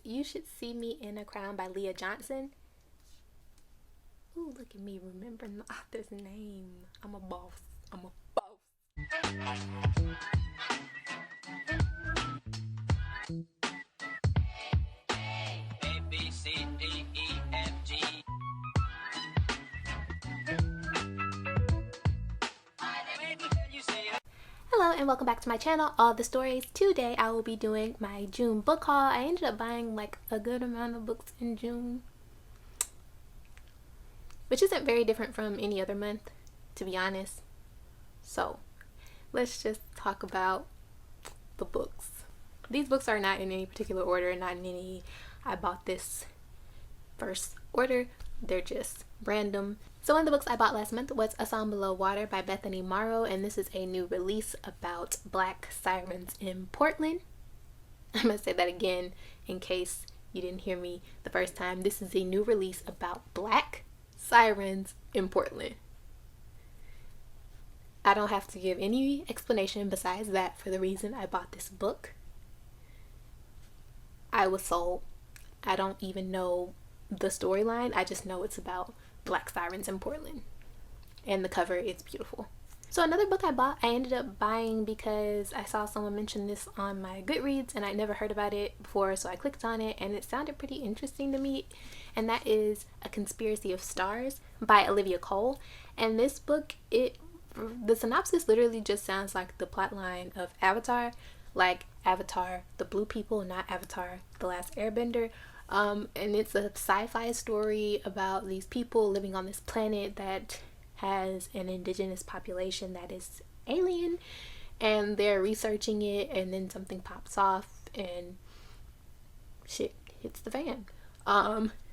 You Should See Me in a Crown by Leah Johnson. Ooh, look at me remembering the author's name. I'm a boss. I'm a boss. A, B, C, D, E, F, G. Hello and welcome back to my channel, All the Stories. Today I will be doing my June book haul. I ended up buying like a good amount of books in June, which isn't very different from any other month, to be honest. So let's just talk about the books. These books are not in any particular order, not in any I bought this first order. They're just random. So one of the books I bought last month was A Song Below Water by Bethany Morrow, and this is a new release about black sirens in Portland. I'm gonna say that again in case you didn't hear me the first time. This is a new release about black sirens in Portland. I don't have to give any explanation besides that for the reason I bought this book. I was sold. I don't even know the storyline. I just know it's about black sirens in Portland, and the cover is beautiful. So another book I bought, I ended up buying because I saw someone mention this on my Goodreads and I never heard about it before, so I clicked on it and it sounded pretty interesting to me, and that is A Conspiracy of Stars by Olivia Cole. And this book, the synopsis literally just sounds like the plotline of Avatar, like Avatar the Blue People, not Avatar the Last Airbender. And it's a sci-fi story about these people living on this planet that has an indigenous population that is alien, and they're researching it, and then something pops off and shit hits the fan.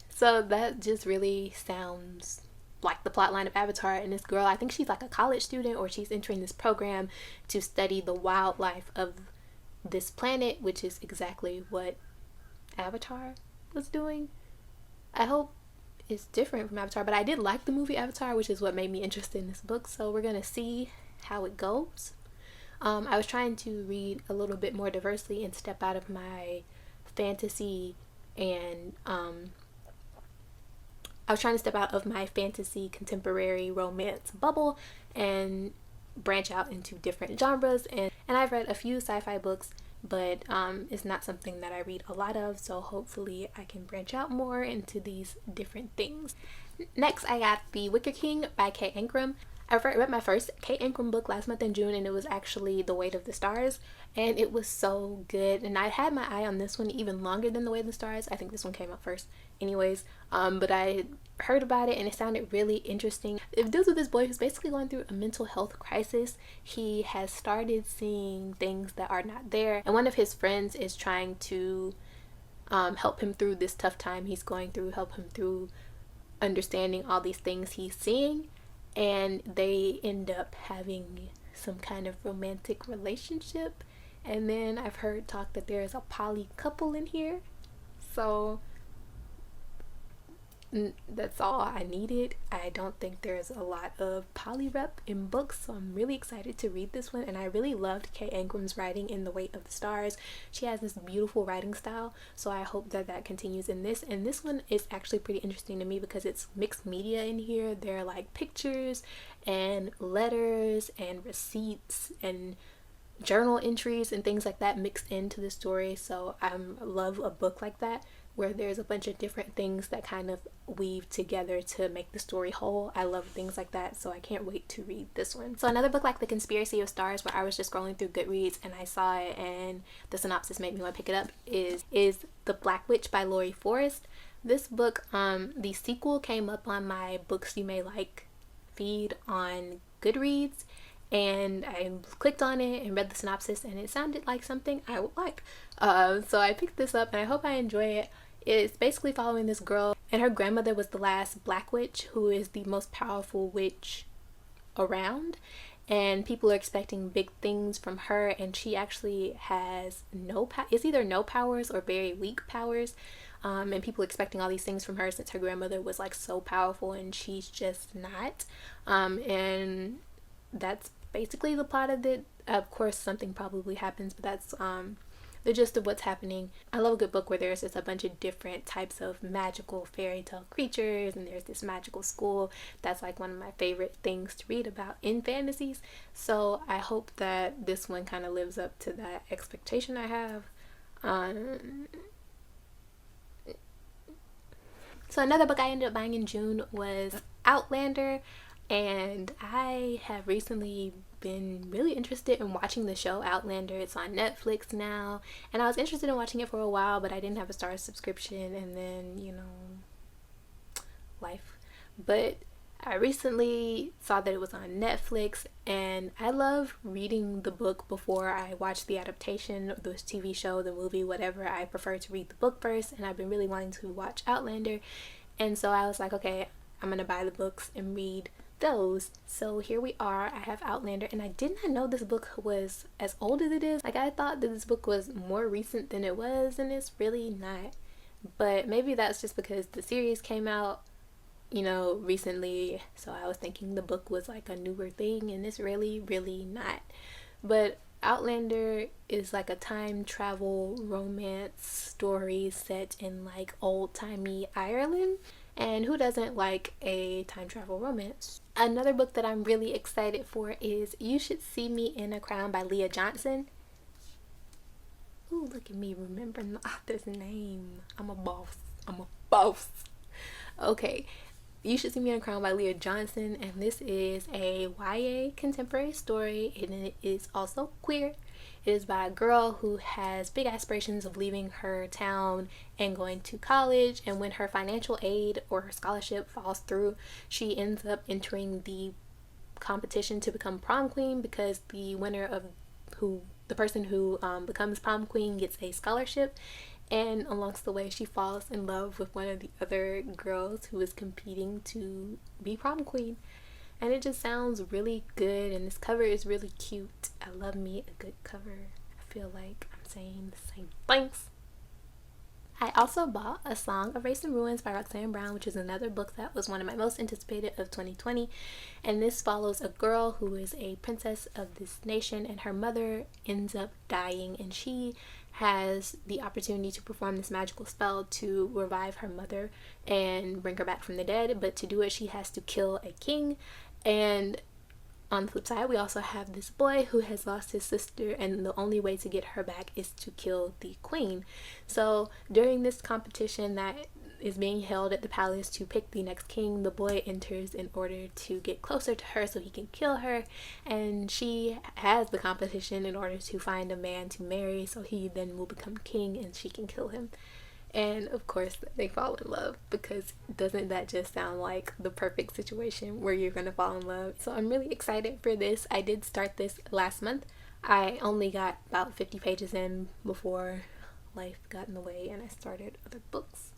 So that just really sounds like the plotline of Avatar. And this girl, I think she's like a college student, or she's entering this program to study the wildlife of this planet, which is exactly what Avatar was doing. I hope it's different from Avatar, but I did like the movie Avatar, which is what made me interested in this book, so we're gonna see how it goes. I was trying to read a little bit more diversely and step out of my fantasy and I was trying to step out of my fantasy contemporary romance bubble and branch out into different genres, and I've read a few sci-fi books, but it's not something that I read a lot of, so hopefully I can branch out more into these different things. Next, I got The Wicker King by Kay Ancrum. I read my first Kay Ancrum book last month in June, and it was actually The Weight of the Stars, and it was so good. And I had my eye on this one even longer than The Weight of the Stars. I think this one came out first anyways, but I heard about it and it sounded really interesting. It deals with this boy who's basically going through a mental health crisis. He has started seeing things that are not there, and one of his friends is trying to help him through this tough time he's going through, help him through understanding all these things he's seeing, and they end up having some kind of romantic relationship. And then I've heard talk that there is a poly couple in here, so that's all I needed. I don't think there's a lot of poly rep in books, so I'm really excited to read this one. And I really loved Kay Ancrum's writing in The Weight of the Stars. She has this beautiful writing style, so I hope that that continues in this. And this one is actually pretty interesting to me because it's mixed media in here. There are like pictures and letters and receipts and journal entries and things like that mixed into the story. So I love a book like that where there's a bunch of different things that kind of weave together to make the story whole. I love things like that, so I can't wait to read this one. So another book like The Conspiracy of Stars, where I was just scrolling through Goodreads and I saw it and the synopsis made me want to pick it up, is The Black Witch by Lori Forrest. This book, the sequel came up on my books you may like feed on Goodreads, and I clicked on it and read the synopsis and it sounded like something I would like. So I picked this up and I hope I enjoy it. It's basically following this girl, and her grandmother was the last black witch, who is the most powerful witch around, and people are expecting big things from her, and she actually has it's either no powers or very weak powers, and people are expecting all these things from her since her grandmother was like so powerful and she's just not, and that's basically the plot of it. Of course something probably happens, but that's the gist of what's happening. I love a good book where there's just a bunch of different types of magical fairy tale creatures, and there's this magical school. That's like one of my favorite things to read about in fantasies. So I hope that this one kind of lives up to that expectation I have. So another book I ended up buying in June was Outlander, and I have recently been really interested in watching the show Outlander. It's on Netflix now, and I was interested in watching it for a while, but I didn't have a Star subscription, and then, you know, life. But I recently saw that it was on Netflix, and I love reading the book before I watch the adaptation, the TV show, the movie, whatever. I prefer to read the book first, and I've been really wanting to watch Outlander, and so I was like, okay, I'm gonna buy the books and read those. So here we are. I have Outlander, and I did not know this book was as old as it is. Like, I thought that this book was more recent than it was, and it's really not. But maybe that's just because the series came out, you know, recently, so I was thinking the book was like a newer thing, and it's really not. But Outlander is like a time travel romance story set in like old-timey Ireland, and who doesn't like a time travel romance? Another book that I'm really excited for is You Should See Me in a Crown by Leah Johnson. Ooh, look at me remembering the author's name. I'm a boss. Okay, You Should See Me in a Crown by Leah Johnson, and this is a YA contemporary story, and it is also queer. It is by a girl who has big aspirations of leaving her town and going to college, and when her financial aid or her scholarship falls through, she ends up entering the competition to become prom queen, because the winner of the person who becomes prom queen gets a scholarship. And along the way, she falls in love with one of the other girls who is competing to be prom queen. And it just sounds really good, and this cover is really cute. I love me a good cover. I feel like I'm saying the same things. I also bought A Song of Race and Ruins by Roxanne Brown, which is another book that was one of my most anticipated of 2020. And this follows a girl who is a princess of this nation, and her mother ends up dying, and she has the opportunity to perform this magical spell to revive her mother and bring her back from the dead. But to do it, she has to kill a king. And on the flip side, we also have this boy who has lost his sister, and the only way to get her back is to kill the queen. So during this competition that is being held at the palace to pick the next king, the boy enters in order to get closer to her so he can kill her, and she has the competition in order to find a man to marry, so he then will become king and she can kill him. And of course they fall in love, because doesn't that just sound like the perfect situation where you're gonna fall in love? So I'm really excited for this. I did start this last month. I only got about 50 pages in before life got in the way and I started other books.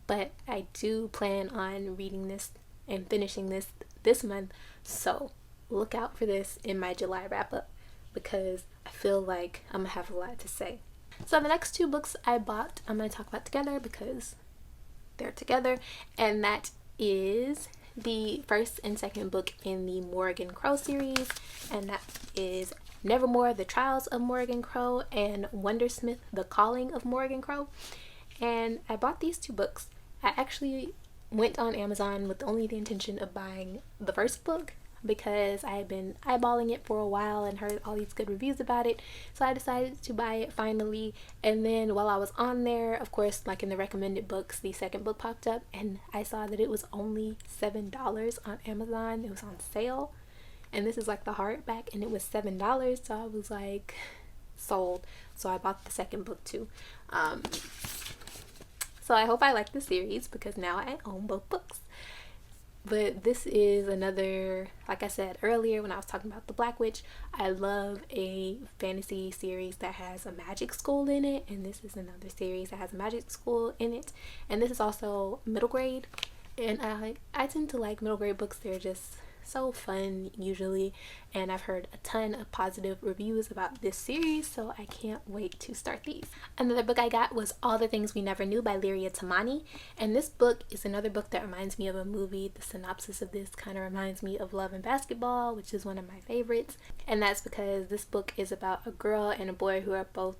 But I do plan on reading this and finishing this month, so look out for this in my July wrap up, because I feel like I'm gonna have a lot to say. So the next two books I bought, I'm going to talk about together because they're together, and that is the first and second book in the Morgan Crow series, and that is Nevermore, The Trials of Morgan Crow, and Wondersmith, The Calling of Morgan Crow. And I bought these two books. I actually went on Amazon with only the intention of buying the first book, because I had been eyeballing it for a while and heard all these good reviews about it. So I decided to buy it finally. And then while I was on there, of course, like in the recommended books, the second book popped up, and I saw that it was only $7 on Amazon. It was on sale. And this is like the hardback, and it was $7. So I was like, sold. So I bought the second book too. So I hope I like the series, because now I own both books. But this is another, like I said earlier when I was talking about The Black Witch, I love a fantasy series that has a magic school in it, and this is another series that has a magic school in it. And this is also middle grade, and I tend to like middle grade books. They're just so fun usually, and I've heard a ton of positive reviews about this series, so I can't wait to start these. Another book I got was All the Things We Never Knew by Lyria Tamani, and this book is another book that reminds me of a movie. The synopsis of this kind of reminds me of Love and Basketball, which is one of my favorites, and that's because this book is about a girl and a boy who are both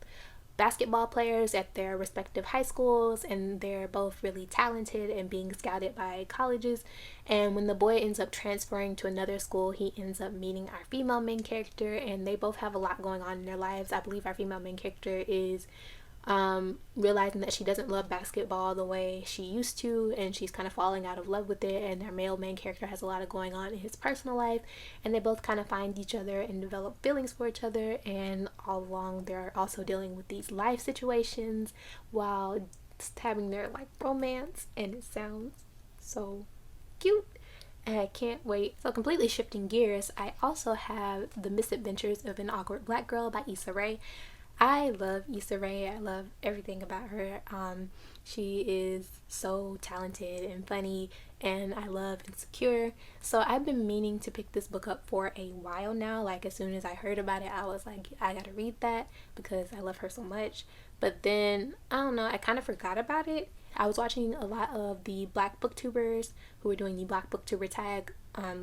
basketball players at their respective high schools, and they're both really talented and being scouted by colleges. And when the boy ends up transferring to another school, he ends up meeting our female main character, and they both have a lot going on in their lives. I believe our female main character is realizing that she doesn't love basketball the way she used to, and she's kind of falling out of love with it. And our male main character has a lot of going on in his personal life, and they both kind of find each other and develop feelings for each other. And all along they're also dealing with these life situations while having their like romance, and it sounds so cute and I can't wait. So completely shifting gears, I also have The Misadventures of an Awkward Black Girl by Issa Rae. I love Issa Rae. I love everything about her. She is so talented and funny, and I love Insecure. So I've been meaning to pick this book up for a while now. Like as soon as I heard about it, I was like, I gotta read that because I love her so much. But then, I don't know, I kind of forgot about it. I was watching a lot of the Black booktubers who were doing the Black booktuber tag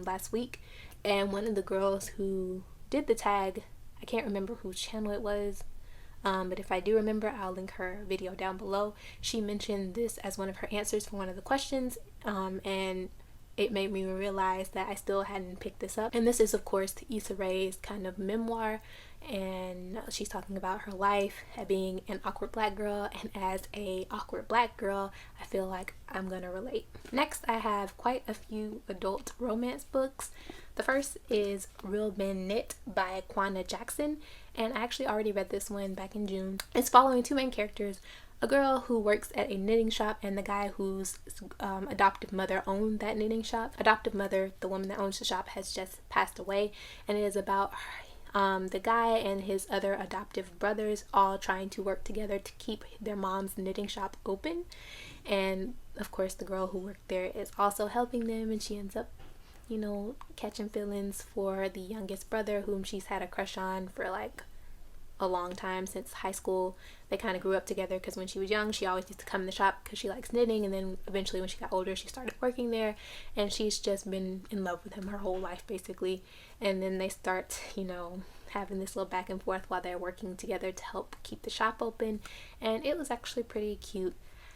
last week, and one of the girls who did the tag, I can't remember whose channel it was, but if I do remember, I'll link her video down below. She mentioned this as one of her answers for one of the questions, and it made me realize that I still hadn't picked this up. And this is of course Issa Rae's kind of memoir, and she's talking about her life at being an awkward black girl, and as a awkward black girl, I feel like I'm gonna relate. Next, I have quite a few adult romance books. The first is Real Men Knit by Kwana Jackson, and I actually already read this one back in June. It's following two main characters, a girl who works at a knitting shop and the guy whose adoptive mother owned that knitting shop. Adoptive mother, the woman that owns the shop, has just passed away, and it is about the guy and his other adoptive brothers all trying to work together to keep their mom's knitting shop open. And of course the girl who worked there is also helping them, and she ends up, you know, catching feelings for the youngest brother whom she's had a crush on for like a long time, since high school. They kind of grew up together because when she was young, she always used to come in the shop because she likes knitting, and then eventually when she got older, she started working there, and she's just been in love with him her whole life basically. And then they start, you know, having this little back and forth while they're working together to help keep the shop open, and it was actually pretty cute.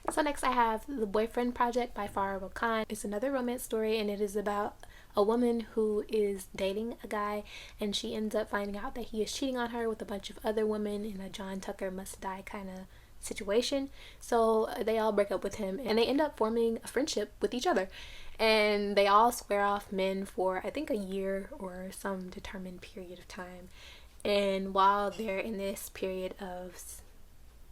So next I have The Boyfriend Project by Farah Khan. It's another romance story, and it is about a woman who is dating a guy, and she ends up finding out that he is cheating on her with a bunch of other women in a John Tucker must die kind of situation. So they all break up with him, and they end up forming a friendship with each other, and they all swear off men for I think a year or some determined period of time. And while they're in this period of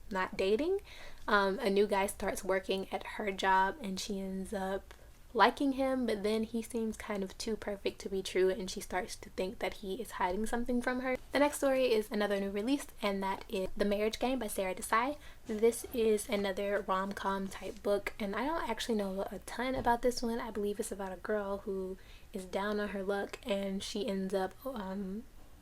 not dating, a new guy starts working at her job, and she ends up liking him, but then he seems kind of too perfect to be true, and she starts to think that he is hiding something from her. The next story is another new release, and that is The Marriage Game by Sarah Desai. This is another rom-com type book, and I don't actually know a ton about this one. I believe it's about a girl who is down on her luck, and she ends up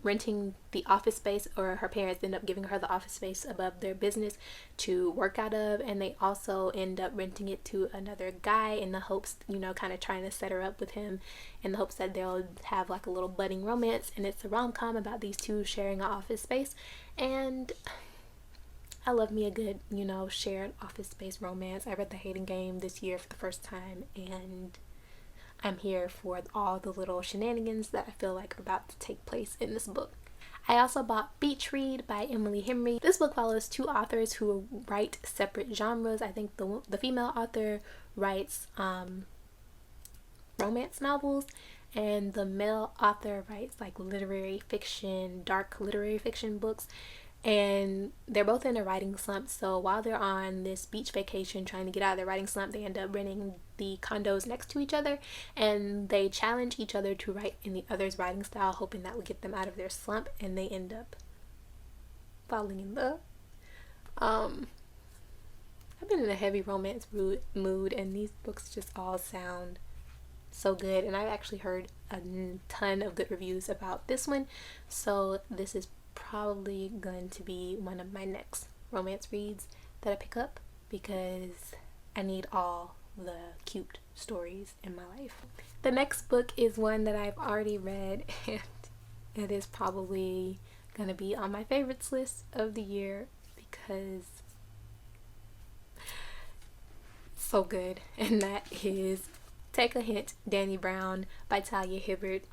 renting the office space, or her parents end up giving her the office space above their business to work out of, and they also end up renting it to another guy in the hopes, you know, kind of trying to set her up with him in the hopes that they'll have like a little budding romance. And it's a rom-com about these two sharing an office space, and I love me a good, you know, shared office space romance. I read The Hating Game this year for the first time, and I'm here for all the little shenanigans that I feel like are about to take place in this book. I also bought Beach Read by Emily Henry. This book follows two authors who write separate genres. I think the female author writes romance novels, and the male author writes like literary fiction, dark literary fiction books. And they're both in a writing slump, so while they're on this beach vacation trying to get out of their writing slump, they end up renting the condos next to each other, and they challenge each other to write in the other's writing style, hoping that will get them out of their slump, and they end up falling in love. I've been in a heavy romance mood, and these books just all sound so good, and I've actually heard a ton of good reviews about this one, so this is probably going to be one of my next romance reads that I pick up, because I need all the cute stories in my life. The next book is one that I've already read, and it is probably gonna be on my favorites list of the year, because it's so good. And that is Take a Hint, Danny Brown by Talia Hibbert.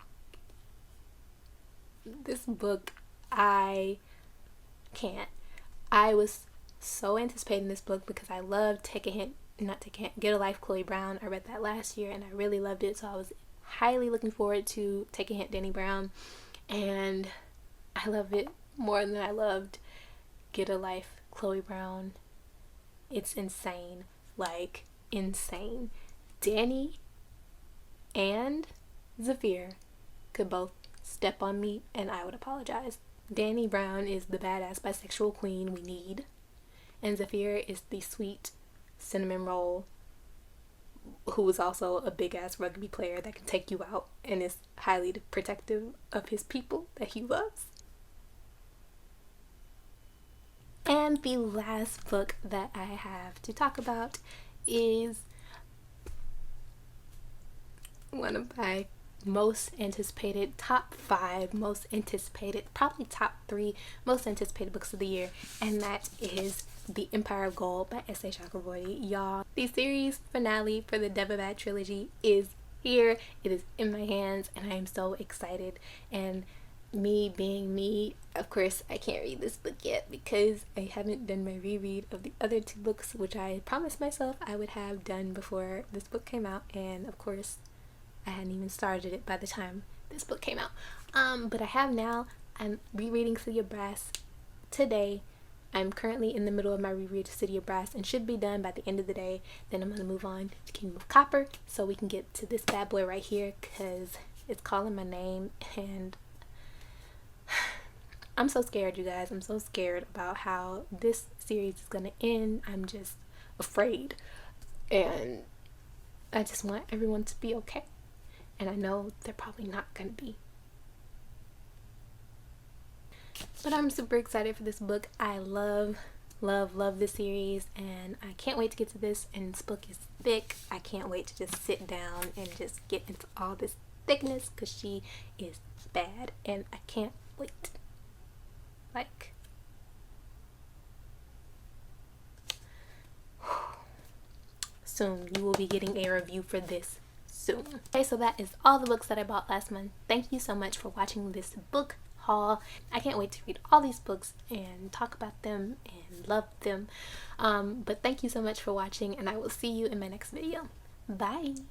This book, I can't. I was so anticipating this book because I loved Take a Hint, not Take a Hint, Get a Life, Chloe Brown. I read that last year and I really loved it, so I was highly looking forward to Take a Hint, Danny Brown, and I love it more than I loved Get a Life, Chloe Brown. It's insane, like insane. Danny and Zafir could both step on me and I would apologize. Danny Brown is the badass bisexual queen we need, and Zafir is the sweet cinnamon roll who is also a big ass rugby player that can take you out and is highly protective of his people that he loves. And the last book that I have to talk about is one of my most anticipated, top 5 most anticipated, probably top 3 most anticipated books of the year, and that is The Empire of Gold by S.A. Chakraborty. Y'all, the series finale for the Devabad trilogy is here. It is in my hands and I am so excited. And me being me, of course I can't read this book yet because I haven't done my reread of the other 2 books, which I promised myself I would have done before this book came out, and of course I hadn't even started it by the time this book came out. But I have now. I'm rereading City of Brass today. I'm currently in the middle of my reread of City of Brass and should be done by the end of the day. Then I'm going to move on to Kingdom of Copper so we can get to this bad boy right here because it's calling my name and I'm so scared, you guys. I'm so scared about how this series is going to end. I'm just afraid and I just want everyone to be okay. And I know they're probably not gonna be. But I'm super excited for this book. I love this series and I can't wait to get to this. And this book is thick. I can't wait to just sit down and just get into all this thickness because she is bad and I can't wait. Like, soon you will be getting a review for this. Okay, so that is all the books that I bought last month. Thank you so much for watching this book haul. I can't wait to read all these books and talk about them and love them. But thank you so much for watching and I will see you in my next video. Bye!